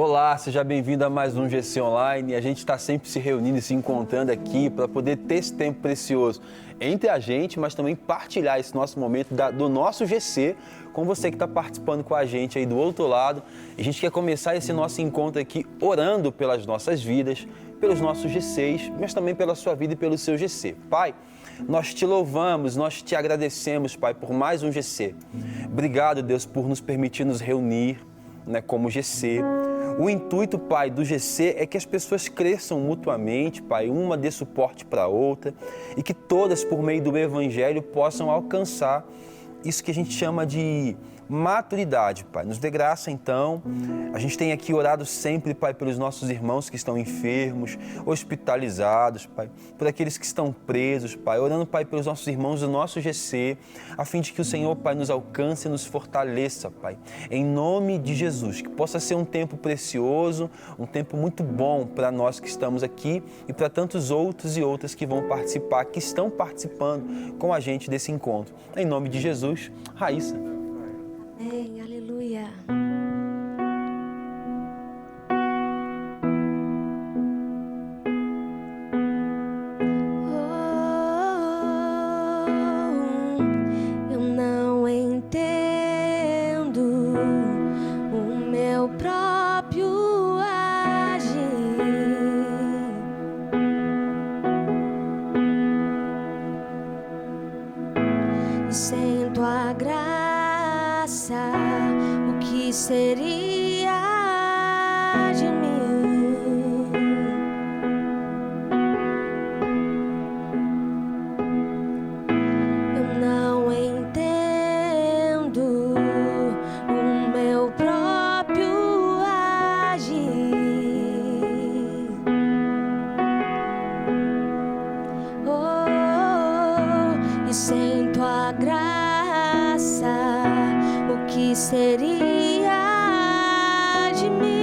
Olá, seja bem-vindo a mais um GC Online. A gente está sempre se reunindo e se encontrando aqui para poder ter esse tempo precioso entre a gente, mas também partilhar esse nosso momento do nosso GC com você que está participando com a gente aí do outro lado. A gente quer começar esse nosso encontro aqui orando pelas nossas vidas, pelos nossos GCs, mas também pela sua vida e pelo seu GC. Pai, nós te louvamos, nós te agradecemos, Pai, por mais um GC. Obrigado, Deus, por nos permitir nos reunir, como GC. O intuito, Pai, do GC é que as pessoas cresçam mutuamente, Pai, uma dê suporte para a outra e que todas, por meio do Evangelho, possam alcançar isso que a gente chama de maturidade, Pai. Nos dê graça, então. A gente tem aqui orado sempre, Pai, pelos nossos irmãos que estão enfermos, hospitalizados, Pai, por aqueles que estão presos, Pai, orando, Pai, pelos nossos irmãos do nosso GC, a fim de que o Senhor, Pai, nos alcance e nos fortaleça, Pai, em nome de Jesus, que possa ser um tempo precioso, um tempo muito bom para nós que estamos aqui e para tantos outros e outras que vão participar, que estão participando com a gente desse encontro. Em nome de Jesus, Raíssa. Amém, aleluia. Eu não entendo o meu próprio agir. E sem tua graça, o que seria de mim? Eu não entendo o meu próprio agir. E sem tua graça, o que seria de mim?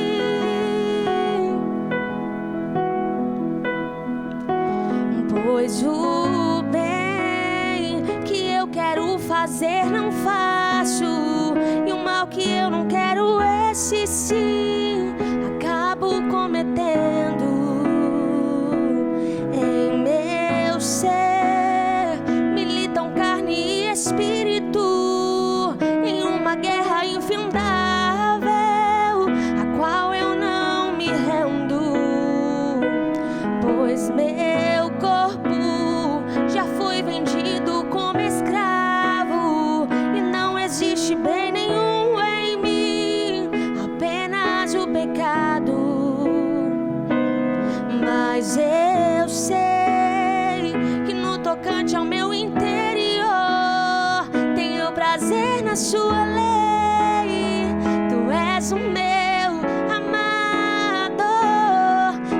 Pois o bem que eu quero fazer não faço, e o mal que eu não quero, esse sim acabo cometendo. Em meu ser militam carne e espírito, em uma guerra infindável, a qual eu não me rendo, pois meu corpo já foi vendido como escravo, e não existe bem nenhum em mim, apenas o pecado. Mas eu sei que no tocante ao meu interior tenho prazer na sua lei. Tu és o meu amador,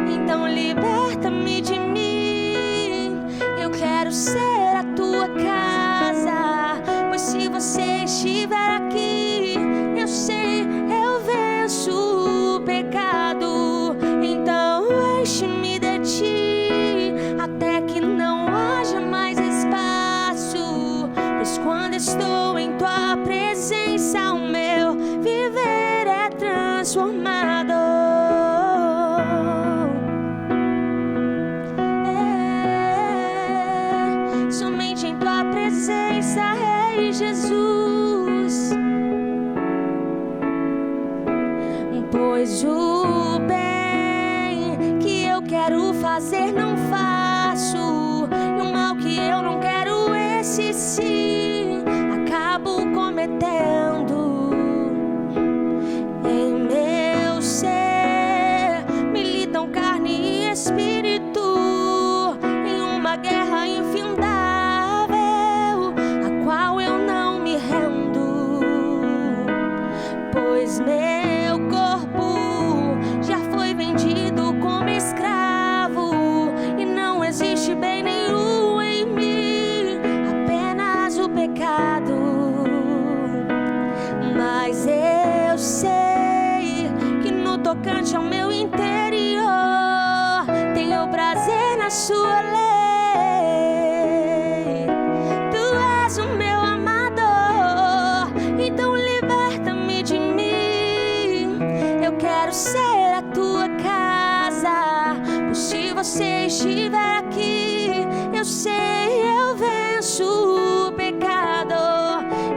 então liberta-me de mim. Eu quero ser a tua casa, pois se você estiver aqui, eu sei, eu venço o pecado. Então enche-me de ti, até que não haja mais espaço, pois quando estou em tua presença, o meu viver é transformado. Somente em tua presença, Rei Jesus. Pois o bem que eu quero fazer não faço, e o mal que eu não quero, esse sim acabo cometendo. Em meu ser militam carne e espírito, em uma guerra infindável, a qual eu não me rendo, pois meu corpo já foi vendido como escravo, e não existe bem nenhum em mim, apenas o pecado. Mas eu sei que no tocante ao meu interior tenho prazer na sua lei. Tu és o meu amador, então liberta-me de mim. Eu quero quero ser a tua casa, pois se você estiver aqui, eu sei, eu venço o pecado.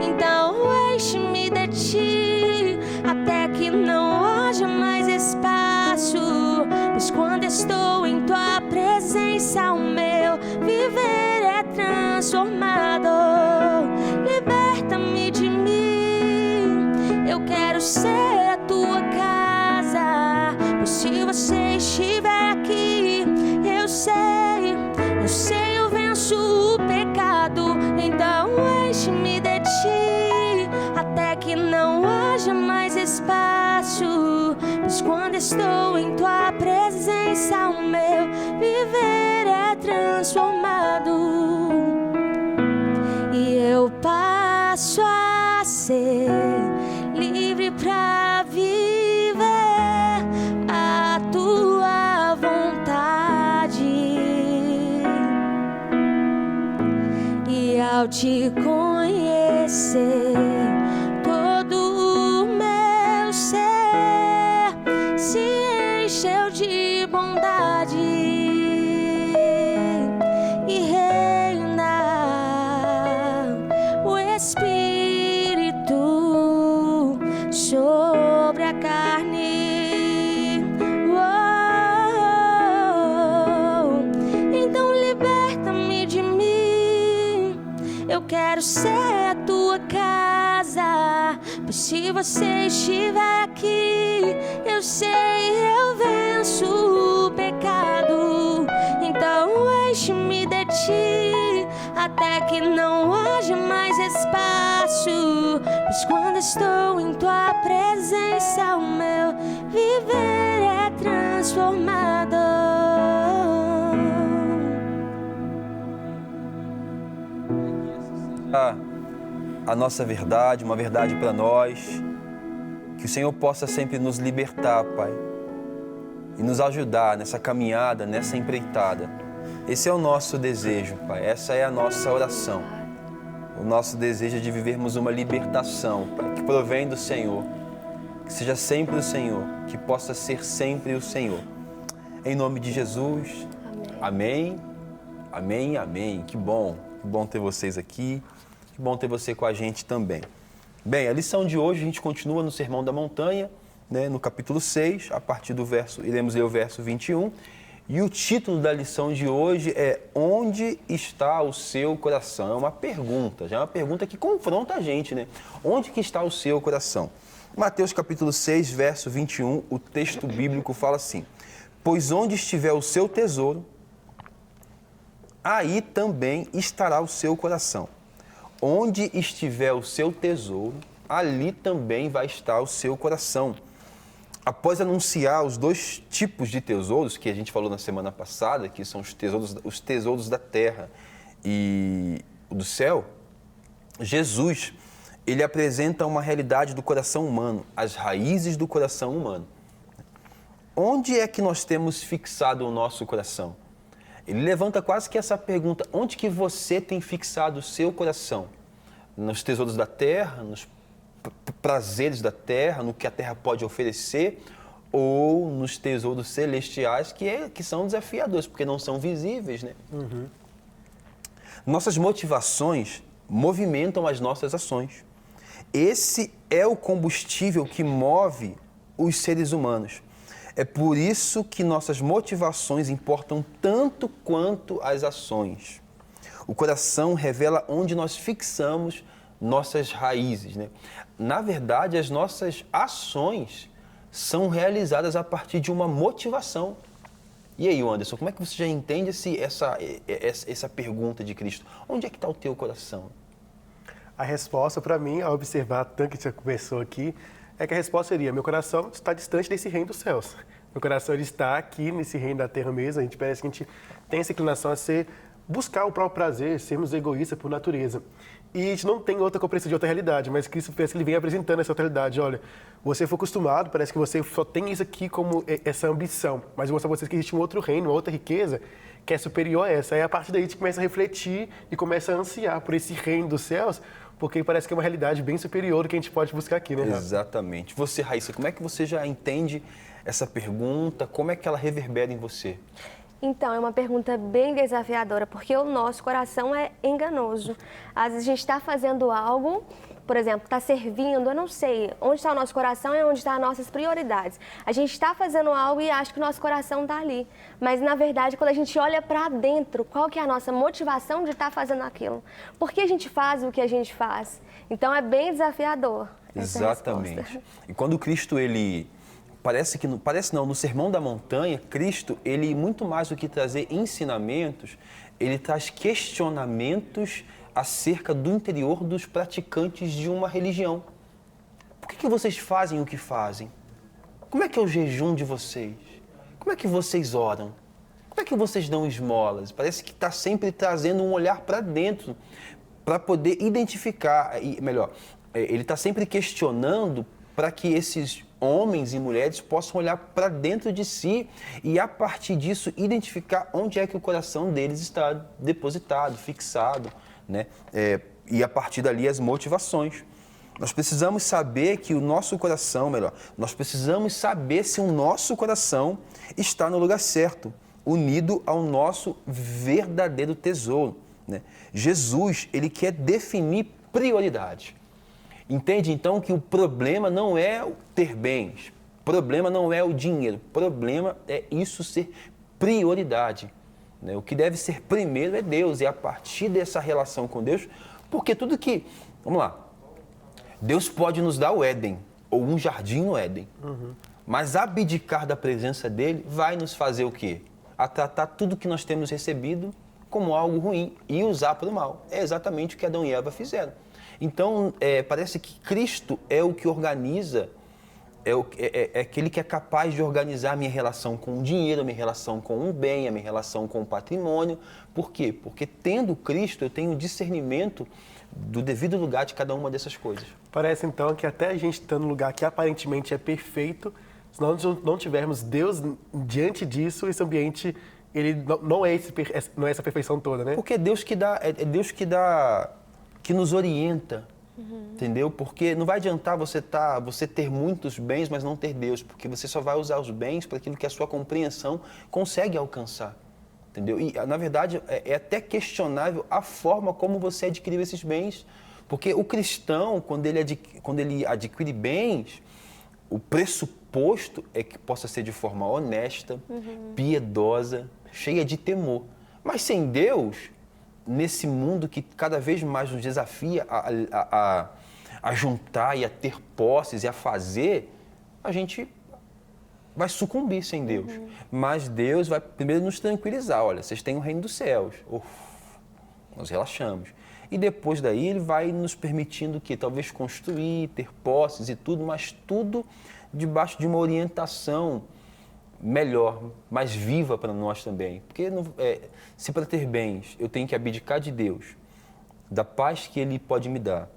Então enche-me de ti, até que não haja mais espaço, pois quando estou em tua presença, o meu viver é transformado. Liberta-me de mim, eu quero ser a tua casa, pois se você estiver aqui, eu sei, eu venço o pecado. Então enche-me de ti, até que não haja mais espaço, pois quando estou em tua presença, o meu viver é transformado. E eu passo a ser livre pra viver a tua vontade. E ao te conhecer, todo o meu ser se encheu de bondade e reina o Espírito sobre a carne. Então liberta-me de mim, eu quero ser a tua casa, pois se você estiver aqui, eu sei, eu venço o pecado. Então enche-me de ti, até que não haja mais espaço, pois quando estou em tua presença, o meu viver é transformado. A nossa verdade, uma verdade para nós, que o Senhor possa sempre nos libertar, Pai, e nos ajudar nessa caminhada, nessa empreitada. Esse é o nosso desejo, Pai, essa é a nossa oração. O nosso desejo é de vivermos uma libertação, Pai, que provém do Senhor, que seja sempre o Senhor, que possa ser sempre o Senhor. Em nome de Jesus, amém, amém, amém. Que bom ter vocês aqui. Que bom ter você com a gente também. Bem, a lição de hoje a gente continua no Sermão da Montanha, né, no capítulo 6, a partir do verso, iremos ler o verso 21. E o título da lição de hoje é Onde está o seu coração? É uma pergunta, já é uma pergunta que confronta a gente, né? Onde que está o seu coração? Mateus capítulo 6, verso 21, o texto bíblico fala assim: pois onde estiver o seu tesouro, aí também estará o seu coração. Onde estiver o seu tesouro, ali também vai estar o seu coração. Após anunciar os dois tipos de tesouros que a gente falou na semana passada, que são os tesouros da terra e do céu, Jesus, ele apresenta uma realidade do coração humano, as raízes do coração humano. Onde é que nós temos fixado o nosso coração? Ele levanta quase que essa pergunta: onde que você tem fixado o seu coração? Nos tesouros da terra, nos prazeres da terra, no que a terra pode oferecer, ou nos tesouros celestiais que são desafiadores, porque não são visíveis, né? Uhum. Nossas motivações movimentam as nossas ações. Esse é o combustível que move os seres humanos. É por isso que nossas motivações importam tanto quanto as ações. O coração revela onde nós fixamos nossas raízes, né? Na verdade, as nossas ações são realizadas a partir de uma motivação. E aí, Anderson, como é que você já entende essa pergunta de Cristo? Onde é que está o teu coração? A resposta, para mim, ao observar tanto que você conversou aqui, é que a resposta seria: meu coração está distante desse reino dos céus. Meu coração ele está aqui nesse reino da terra mesmo. Parece que a gente tem essa inclinação a buscar o próprio prazer, sermos egoístas por natureza. E a gente não tem outra compreensão de outra realidade, mas Cristo parece que ele vem apresentando essa outra realidade. Olha, você foi acostumado, parece que você só tem isso aqui como essa ambição, mas eu vou mostrar para vocês que existe um outro reino, uma outra riqueza que é superior a essa. Aí a partir daí a gente começa a refletir e começa a ansiar por esse reino dos céus, porque parece que é uma realidade bem superior do que a gente pode buscar aqui, né, Rafa? Exatamente. Você, Raíssa, como é que você já entende essa pergunta? Como é que ela reverbera em você? Então, é uma pergunta bem desafiadora, porque o nosso coração é enganoso. Às vezes a gente está fazendo algo, por exemplo, está servindo, eu não sei, onde está o nosso coração é onde estão as nossas prioridades. A gente está fazendo algo e acha que o nosso coração está ali. Mas, na verdade, quando a gente olha para dentro, qual que é a nossa motivação de estar fazendo aquilo? Por que a gente faz o que a gente faz? Então, é bem desafiador essa Exatamente. resposta. E quando Cristo, no Sermão da Montanha, Cristo, ele muito mais do que trazer ensinamentos, ele traz questionamentos acerca do interior dos praticantes de uma religião. Por que vocês fazem o que fazem? Como é que é o jejum de vocês? Como é que vocês oram? Como é que vocês dão esmolas? Parece que está sempre trazendo um olhar para dentro, para poder identificar, ele está sempre questionando para que esses homens e mulheres possam olhar para dentro de si e, a partir disso, identificar onde é que o coração deles está depositado, fixado, né? E, a partir dali, as motivações. Nós precisamos saber que o nosso coração, nós precisamos saber se o nosso coração está no lugar certo, unido ao nosso verdadeiro tesouro, né? Jesus, ele quer definir prioridade. Entende, então, que o problema não é ter bens, o problema não é o dinheiro, o problema é isso ser prioridade, né? O que deve ser primeiro é Deus, e a partir dessa relação com Deus, porque tudo que... Vamos lá, Deus pode nos dar o Éden, ou um jardim no Éden, mas abdicar da presença dele vai nos fazer o quê? A tratar tudo que nós temos recebido como algo ruim e usar para o mal. É exatamente o que Adão e Eva fizeram. Então, parece que Cristo é o que organiza, é aquele que é capaz de organizar a minha relação com o dinheiro, a minha relação com um bem, a minha relação com o patrimônio. Por quê? Porque tendo Cristo, eu tenho discernimento do devido lugar de cada uma dessas coisas. Parece, então, que até a gente está no lugar que aparentemente é perfeito, se nós não tivermos Deus diante disso, esse ambiente, ele não é essa perfeição toda, né? Porque é Deus que dá, que nos orienta, entendeu? Porque não vai adiantar você ter muitos bens, mas não ter Deus, porque você só vai usar os bens para aquilo que a sua compreensão consegue alcançar, entendeu? E, na verdade, é até questionável a forma como você adquiriu esses bens, porque o cristão, quando ele adquire bens, o pressuposto é que possa ser de forma honesta, piedosa, cheia de temor. Mas sem Deus, nesse mundo que cada vez mais nos desafia a juntar e a ter posses e a fazer, a gente vai sucumbir sem Deus. Mas Deus vai primeiro nos tranquilizar. Olha, vocês têm o reino dos céus. Nós relaxamos. E depois daí ele vai nos permitindo que talvez construir, ter posses e tudo, mas tudo debaixo de uma orientação melhor, mais viva para nós também. Porque se para ter bens eu tenho que abdicar de Deus, da paz que Ele pode me dar,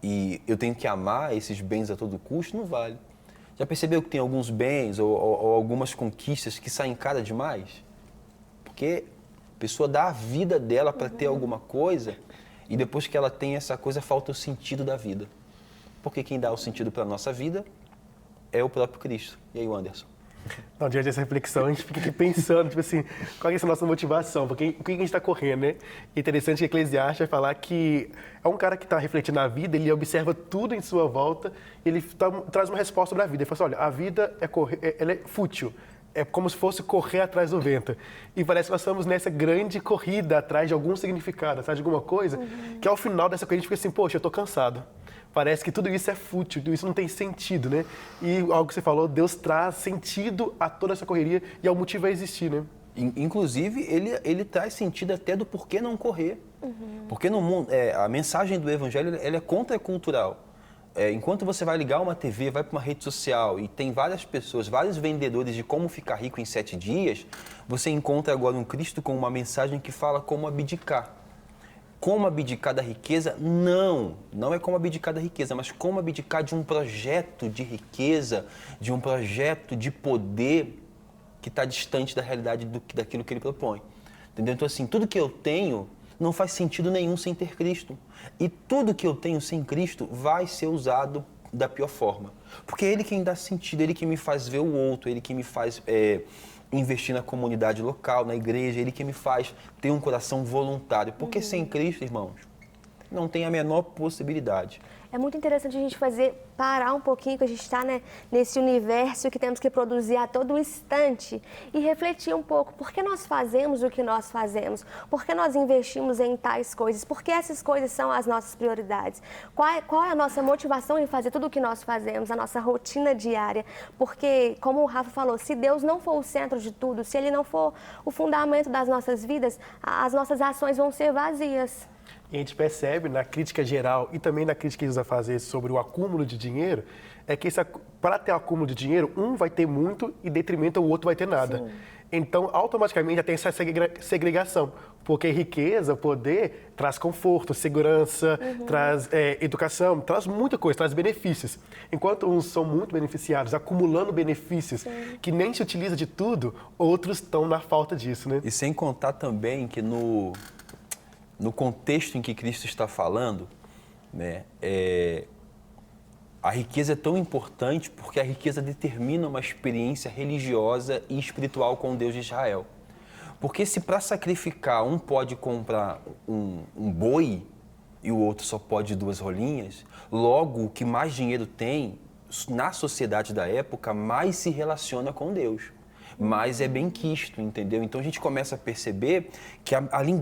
e eu tenho que amar esses bens a todo custo, não vale. Já percebeu que tem alguns bens ou algumas conquistas que saem cara demais? Porque a pessoa dá a vida dela para ter alguma coisa e depois que ela tem essa coisa, falta o sentido da vida. Porque quem dá o sentido para a nossa vida é o próprio Cristo. E aí, o Anderson? Não, diante dessa reflexão, a gente fica aqui pensando, tipo assim, qual é essa nossa motivação? Porque o que a gente está correndo, né? Interessante que Eclesiastes vai falar que é um cara que está refletindo a vida, ele observa tudo em sua volta, e ele traz uma resposta para a vida. Ele fala assim, olha, a vida ela é fútil, é como se fosse correr atrás do vento. E parece que nós estamos nessa grande corrida atrás de algum significado, atrás de alguma coisa, que ao final dessa corrida a gente fica assim, poxa, eu estou cansado. Parece que tudo isso é fútil, tudo isso não tem sentido, né? E algo que você falou, Deus traz sentido a toda essa correria e ao motivo a existir, né? Inclusive, ele traz sentido até do porquê não correr. Porque no mundo, a mensagem do Evangelho ela é contracultural. Enquanto você vai ligar uma TV, vai para uma rede social e tem várias pessoas, vários vendedores de como ficar rico em 7 dias, você encontra agora um Cristo com uma mensagem que fala como abdicar. Como abdicar da riqueza? Não é como abdicar da riqueza, mas como abdicar de um projeto de riqueza, de um projeto de poder que está distante da realidade daquilo que ele propõe. Entendeu? Então, assim, tudo que eu tenho não faz sentido nenhum sem ter Cristo. E tudo que eu tenho sem Cristo vai ser usado da pior forma. Porque é Ele quem dá sentido, Ele que me faz ver o outro, Ele que me faz investir na comunidade local, na igreja, Ele que me faz ter um coração voluntário. Porque sem Cristo, irmãos, não tem a menor possibilidade. É muito interessante a gente parar um pouquinho, que a gente está, né, nesse universo que temos que produzir a todo instante e refletir um pouco. Por que nós fazemos o que nós fazemos? Por que nós investimos em tais coisas? Por que essas coisas são as nossas prioridades? Qual é a nossa motivação em fazer tudo o que nós fazemos, a nossa rotina diária? Porque, como o Rafa falou, se Deus não for o centro de tudo, se Ele não for o fundamento das nossas vidas, as nossas ações vão ser vazias. E a gente percebe na crítica geral e também na crítica que eles vão fazer sobre o acúmulo de dinheiro, é que para ter acúmulo de dinheiro, um vai ter muito e detrimento o outro vai ter nada. Sim. Então, automaticamente já tem essa segregação, porque riqueza, poder, traz conforto, segurança, traz educação, traz muita coisa, traz benefícios. Enquanto uns são muito beneficiados, acumulando benefícios, que nem se utiliza de tudo, outros estão na falta disso, né? E sem contar também que no contexto em que Cristo está falando, né, a riqueza é tão importante porque a riqueza determina uma experiência religiosa e espiritual com o Deus de Israel. Porque se para sacrificar um pode comprar um boi e o outro só pode 2 rolinhas, logo o que mais dinheiro tem na sociedade da época mais se relaciona com Deus. Mas é bem quisto, entendeu? Então a gente começa a perceber que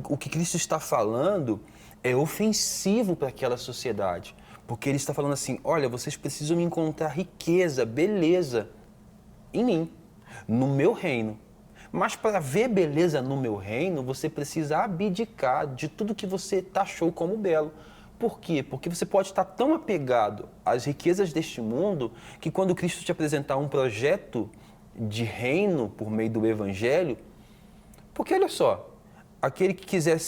o que Cristo está falando é ofensivo para aquela sociedade. Porque Ele está falando assim, olha, vocês precisam encontrar riqueza, beleza em mim, no meu reino. Mas para ver beleza no meu reino, você precisa abdicar de tudo que você taxou como belo. Por quê? Porque você pode estar tão apegado às riquezas deste mundo que quando Cristo te apresentar um projeto de reino por meio do Evangelho, porque olha só, aquele que quiser me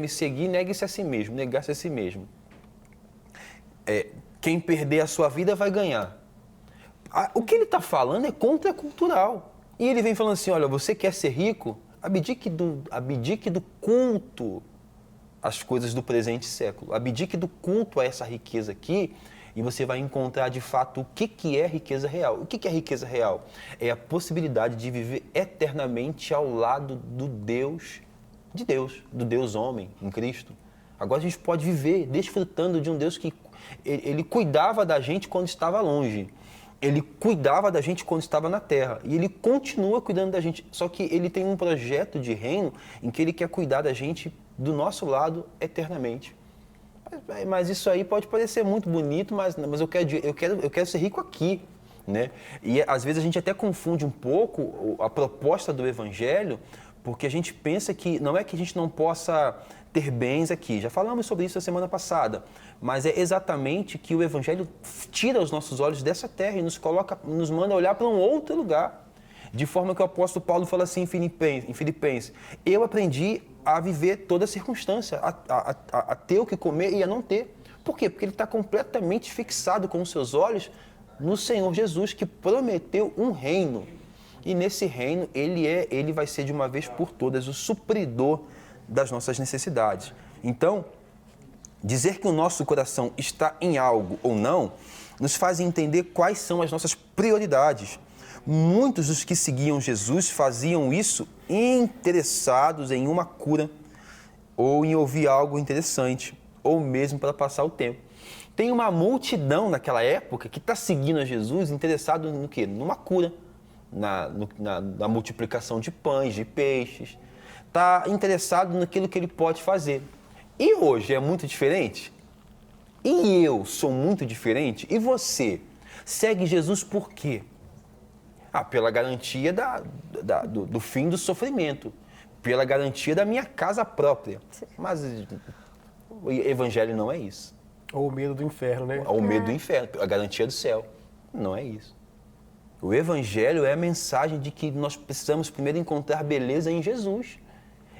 seguir, negue-se a si mesmo, negar-se a si mesmo. Quem perder a sua vida vai ganhar. O que ele está falando é contracultural. E ele vem falando assim, olha, você quer ser rico? Abdique do culto às coisas do presente século. Abdique do culto a essa riqueza aqui, e você vai encontrar, de fato, o que é riqueza real. O que é riqueza real? É a possibilidade de viver eternamente ao lado do Deus homem, em Cristo. Agora a gente pode viver desfrutando de um Deus que Ele cuidava da gente quando estava longe. Ele cuidava da gente quando estava na terra. E Ele continua cuidando da gente. Só que Ele tem um projeto de reino em que Ele quer cuidar da gente do nosso lado eternamente. Mas isso aí pode parecer muito bonito, mas eu quero ser rico aqui, né? E às vezes a gente até confunde um pouco a proposta do Evangelho, porque a gente pensa que não é que a gente não possa ter bens aqui. Já falamos sobre isso a semana passada, mas é exatamente que o Evangelho tira os nossos olhos dessa terra e nos manda olhar para um outro lugar. De forma que o apóstolo Paulo fala assim em Filipenses, eu aprendi a viver toda circunstância, a ter o que comer e a não ter. Por quê? Porque ele está completamente fixado com os seus olhos no Senhor Jesus, que prometeu um reino. E nesse reino, ele vai ser de uma vez por todas o supridor das nossas necessidades. Então, dizer que o nosso coração está em algo ou não, nos faz entender quais são as nossas prioridades. Muitos dos que seguiam Jesus faziam isso interessados em uma cura ou em ouvir algo interessante, ou mesmo para passar o tempo. Tem uma multidão naquela época que está seguindo a Jesus interessado no quê? Numa cura, na multiplicação de pães, de peixes. Está interessado naquilo que ele pode fazer. E hoje é muito diferente? E eu sou muito diferente? E você? Segue Jesus por quê? Pela garantia do fim do sofrimento, pela garantia da minha casa própria. Mas o Evangelho não é isso. Ou o medo do inferno, né? Ou o medo do inferno, a garantia do céu. Não é isso. O Evangelho é a mensagem de que nós precisamos primeiro encontrar beleza em Jesus.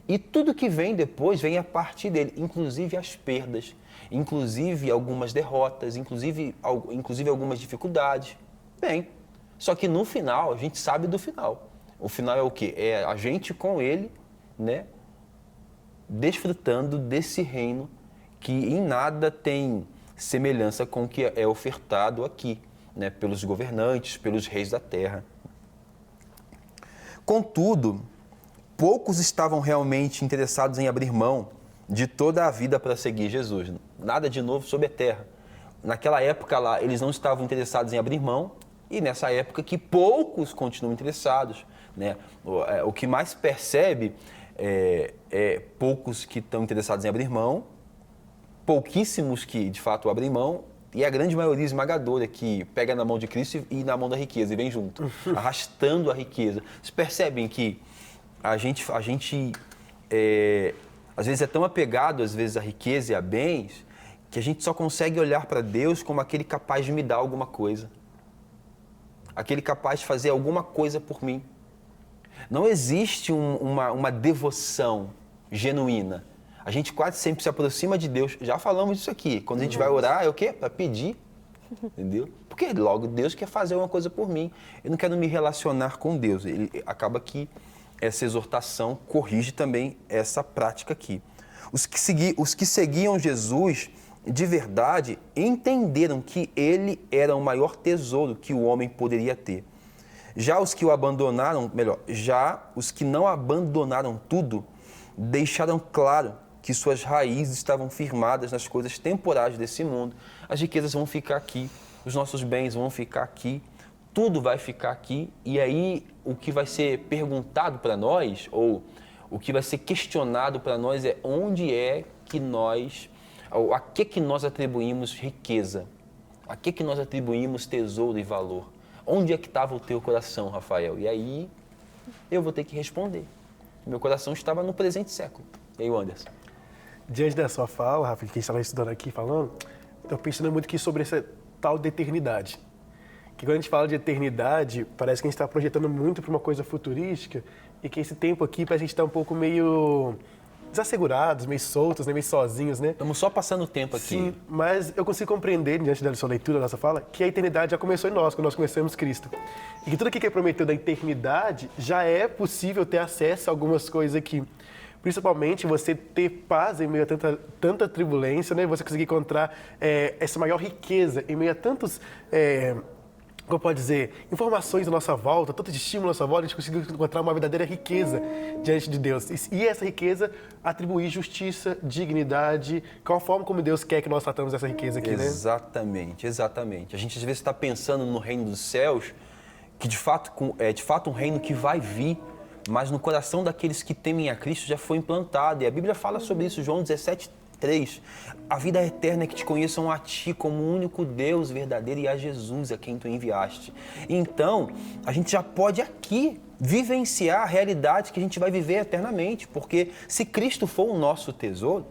E tudo que vem depois vem a partir dele, inclusive as perdas, inclusive algumas derrotas, inclusive algumas dificuldades. Bem, só que no final, a gente sabe do final. O final é o quê? É a gente com ele, né? desfrutando desse reino que em nada tem semelhança com o que é ofertado aqui, né, pelos governantes, pelos reis da terra. Contudo, poucos estavam realmente interessados em abrir mão de toda a vida para seguir Jesus. Nada de novo sob a terra. Naquela época lá, eles não estavam interessados em abrir mão, e nessa época que poucos continuam interessados, né? O que mais percebe é poucos que estão interessados em abrir mão, pouquíssimos que de fato abrem mão, e a grande maioria esmagadora que pega na mão de Cristo e na mão da riqueza e vem junto, arrastando a riqueza. Vocês percebem que a gente às vezes é tão apegado às vezes a riqueza e a bens que a gente só consegue olhar para Deus como aquele capaz de me dar alguma coisa, aquele capaz de fazer alguma coisa por mim. Não existe uma devoção genuína. A gente quase sempre se aproxima de Deus. Já falamos disso aqui. Quando a gente vai orar, é o quê? Para pedir. Entendeu? Porque logo Deus quer fazer uma coisa por mim. Eu não quero me relacionar com Deus. Ele acaba que essa exortação corrige também essa prática aqui. Os que seguiam Jesus de verdade entenderam que ele era o maior tesouro que o homem poderia ter. Já os que o abandonaram, os que não abandonaram tudo, deixaram claro que suas raízes estavam firmadas nas coisas temporais desse mundo. As riquezas vão ficar aqui, os nossos bens vão ficar aqui, tudo vai ficar aqui, e aí o que vai ser perguntado para nós, ou o que vai ser questionado para nós é onde é que nós, a que nós atribuímos riqueza, a que nós atribuímos tesouro e valor. Onde é que estava o teu coração, Rafael? E aí eu vou ter que responder. Meu coração estava no presente século. E aí, Anderson? Diante da sua fala, Rafa, que a gente estava estudando aqui, falando, estou pensando muito aqui sobre essa tal de eternidade. Que quando a gente fala de eternidade, parece que a gente está projetando muito para uma coisa futurística e que esse tempo aqui parece que a gente está um pouco meio desassegurados, meio soltos, né? Meio sozinhos, né? Estamos só passando o tempo aqui. Sim, mas eu consigo compreender, diante da sua leitura, da nossa fala, que a eternidade já começou em nós, quando nós conhecemos Cristo. E que tudo aquilo que é prometido da eternidade, já é possível ter acesso a algumas coisas aqui. Principalmente você ter paz em meio a tanta turbulência, né? Você conseguir encontrar essa maior riqueza em meio a tantos... como pode dizer, informações à nossa volta, tanto de estímulo à nossa volta, a gente conseguiu encontrar uma verdadeira riqueza diante de Deus. E essa riqueza atribuir justiça, dignidade, qual a forma como Deus quer que nós tratamos essa riqueza aqui, né? Exatamente, exatamente. A gente às vezes está pensando no reino dos céus, que de fato é de fato um reino que vai vir, mas no coração daqueles que temem a Cristo já foi implantado. E a Bíblia fala sobre isso, João 17:3. A vida eterna é que te conheçam a ti como o único Deus verdadeiro e a Jesus a quem tu enviaste. Então, a gente já pode aqui vivenciar a realidade que a gente vai viver eternamente, porque se Cristo for o nosso tesouro,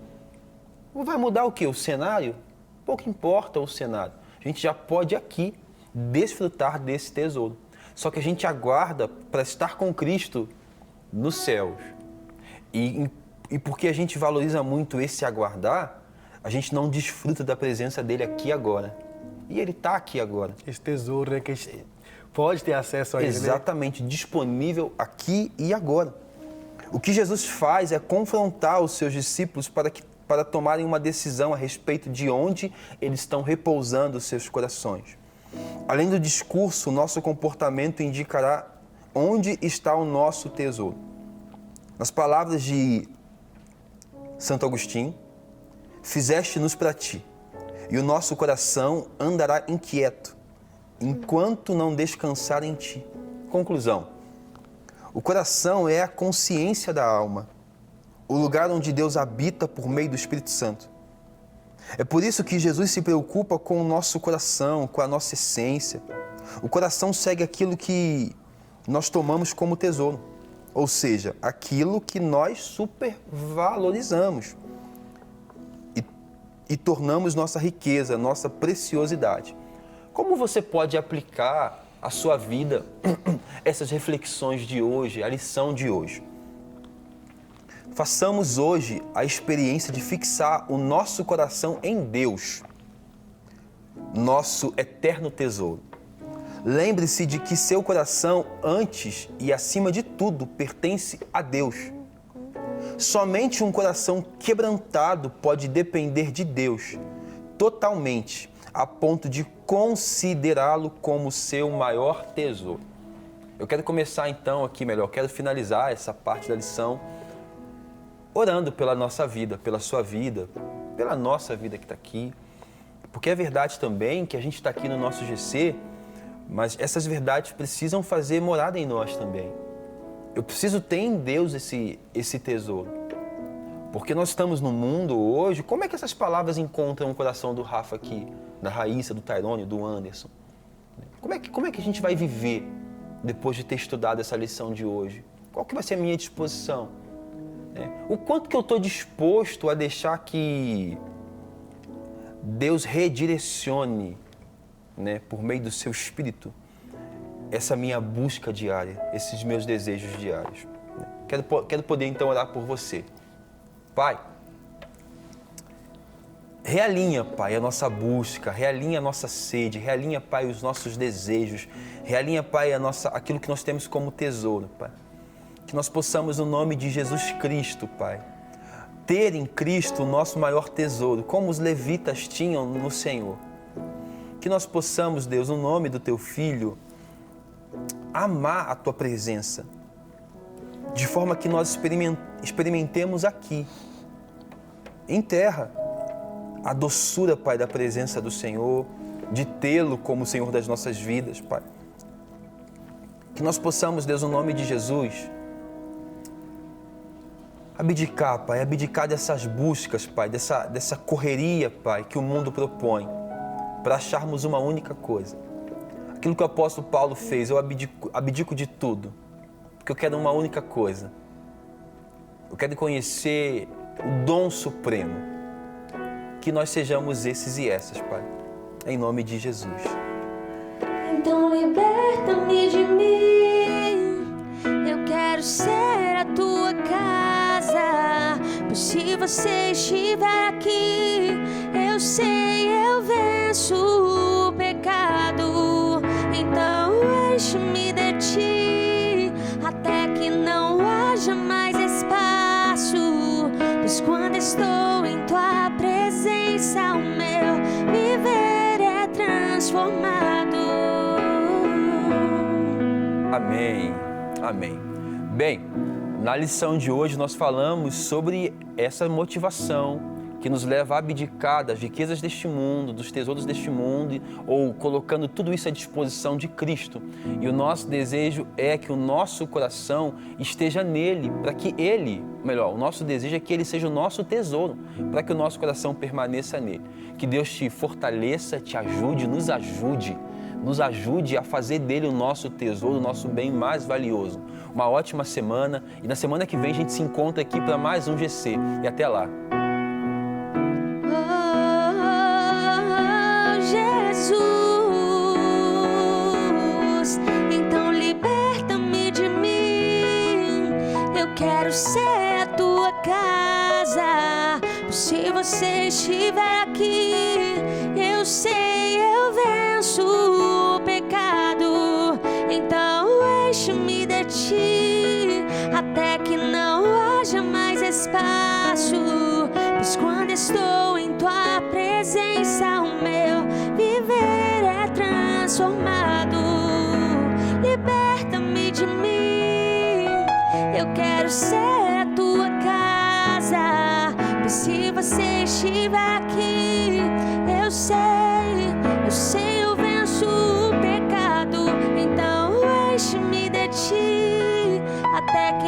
vai mudar o quê? O cenário? Pouco importa o cenário. A gente já pode aqui desfrutar desse tesouro. Só que a gente aguarda para estar com Cristo nos céus. E porque a gente valoriza muito esse aguardar, a gente não desfruta da presença dele aqui agora. E ele está aqui agora. Esse tesouro, né, que a gente pode ter acesso a ele, exatamente, né? Disponível aqui e agora. O que Jesus faz é confrontar os seus discípulos para tomarem uma decisão a respeito de onde eles estão repousando os seus corações. Além do discurso, o nosso comportamento indicará onde está o nosso tesouro. Nas palavras de Santo Agostinho, fizeste-nos para ti, e o nosso coração andará inquieto, enquanto não descansar em ti. Conclusão: o coração é a consciência da alma, o lugar onde Deus habita por meio do Espírito Santo. É por isso que Jesus se preocupa com o nosso coração, com a nossa essência. O coração segue aquilo que nós tomamos como tesouro, ou seja, aquilo que nós supervalorizamos e tornamos nossa riqueza, nossa preciosidade. Como você pode aplicar à sua vida essas reflexões de hoje, a lição de hoje? Façamos hoje a experiência de fixar o nosso coração em Deus, nosso eterno tesouro. Lembre-se de que seu coração, antes e acima de tudo, pertence a Deus. Somente um coração quebrantado pode depender de Deus totalmente, a ponto de considerá-lo como seu maior tesouro. Eu quero começar então aqui melhor, quero finalizar essa parte da lição orando pela nossa vida, pela sua vida, pela nossa vida que está aqui. Porque é verdade também que a gente está aqui no nosso GC, mas essas verdades precisam fazer morada em nós também. Eu preciso ter em Deus esse tesouro. Porque nós estamos no mundo hoje, como é que essas palavras encontram o coração do Rafa aqui, da Raíssa, do Tairone, do Anderson? Como é que a gente vai viver depois de ter estudado essa lição de hoje? Qual que vai ser a minha disposição? O quanto que eu estou disposto a deixar que Deus redirecione, por meio do seu Espírito, essa minha busca diária, esses meus desejos diários. Quero poder então orar por você. Pai, realinha, Pai, a nossa busca, realinha a nossa sede, realinha, Pai, os nossos desejos, realinha, Pai, aquilo que nós temos como tesouro, Pai. Que nós possamos, no nome de Jesus Cristo, Pai, ter em Cristo o nosso maior tesouro, como os levitas tinham no Senhor. Que nós possamos, Deus, no nome do Teu Filho, amar a Tua presença, de forma que nós experimentemos aqui, em terra, a doçura, Pai, da presença do Senhor, de tê-lo como Senhor das nossas vidas, Pai. Que nós possamos, Deus, no nome de Jesus, abdicar, Pai, abdicar dessas buscas, Pai, dessa correria, Pai, que o mundo propõe, para acharmos uma única coisa. Aquilo que o apóstolo Paulo fez, eu abdico de tudo, porque eu quero uma única coisa. Eu quero conhecer o dom supremo. Que nós sejamos esses e essas, Pai, em nome de Jesus. Então liberta-me de mim, eu quero ser a tua casa, pois se você estiver aqui, eu sei, eu venço o pecado. Então enche-me de ti, até que não haja mais espaço, pois quando estou em tua presença, o meu viver é transformado. Amém, amém. Bem, na lição de hoje nós falamos sobre essa motivação que nos leva a abdicar das riquezas deste mundo, dos tesouros deste mundo, ou colocando tudo isso à disposição de Cristo. E o nosso desejo é que o nosso coração esteja nele, para que ele, o nosso desejo é que ele seja o nosso tesouro, para que o nosso coração permaneça nele. Que Deus te fortaleça, te ajude, nos ajude a fazer dele o nosso tesouro, o nosso bem mais valioso. Uma ótima semana e na semana que vem a gente se encontra aqui para mais um GC. E até lá! Jesus, então liberta-me de mim, eu quero ser a tua casa, se você estiver aqui, eu sei, eu venço o pecado. Então enche-me de ti, até que não haja mais espaço, pois quando estou em tua presença, o meu viver é transformado. Liberta-me de mim, eu quero ser a tua casa, pois se você estiver aqui, eu sei,